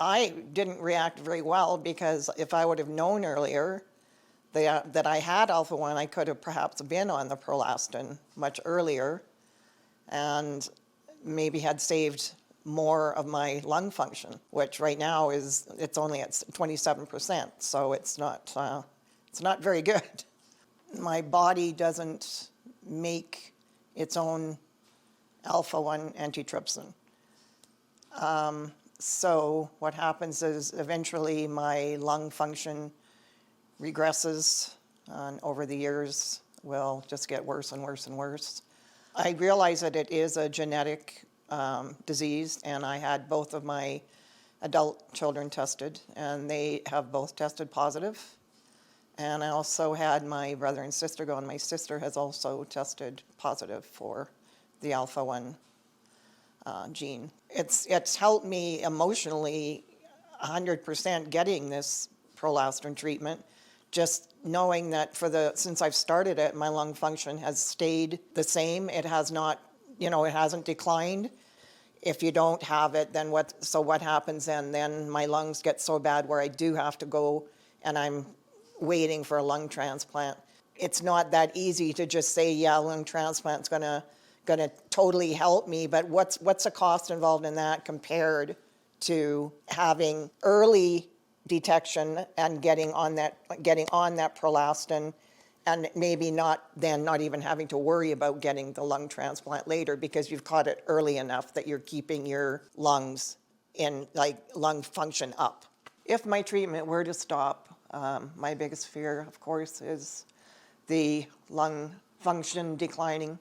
I didn't react very well because if I would have known earlier that I had alpha-1, I could have perhaps been on the prolactin much earlier and maybe had saved more of my lung function, which right now it's only at 27%, so it's not very good. My body doesn't make its own alpha-1 antitrypsin. So what happens is eventually my lung function regresses, and over the years will just get worse and worse and worse. I realize that it is a genetic disease, and I had both of my adult children tested, and they have both tested positive. And I also had my brother and sister go, and my sister has also tested positive for the alpha-1 gene. It's helped me emotionally 100% getting this prolactin treatment, just knowing that since I've started it, my lung function has stayed the same. It has not, it hasn't declined. If you don't have it, then what happens then? Then my lungs get so bad where I do have to go, and I'm waiting for a lung transplant. It's not that easy to just say, yeah, lung transplant's gonna totally help me, but what's the cost involved in that compared to having early detection and getting on that prolactin, and maybe not even having to worry about getting the lung transplant later because you've caught it early enough that you're keeping your lungs in lung function up. If my treatment were to stop, my biggest fear, of course, is the lung function declining,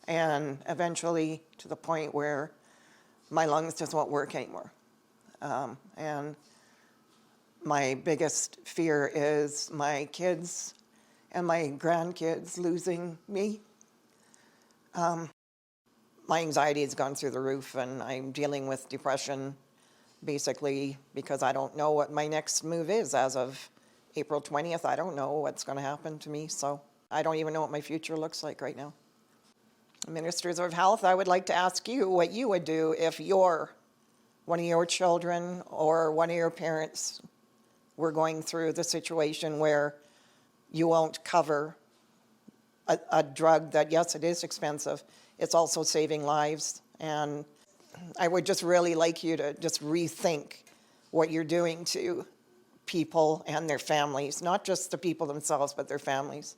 and eventually to the point where my lungs just won't work anymore. And my biggest fear is my kids and my grandkids losing me. My anxiety has gone through the roof, and I'm dealing with depression basically because I don't know what my next move is. As of April 20th, I don't know what's going to happen to me, so I don't even know what my future looks like right now. Ministers of Health, I would like to ask you what you would do if one of your children or one of your parents were going through the situation where you won't cover a drug that, yes, it is expensive, it's also saving lives. And I would just really like you to just rethink what you're doing to people and their families, not just the people themselves, but their families.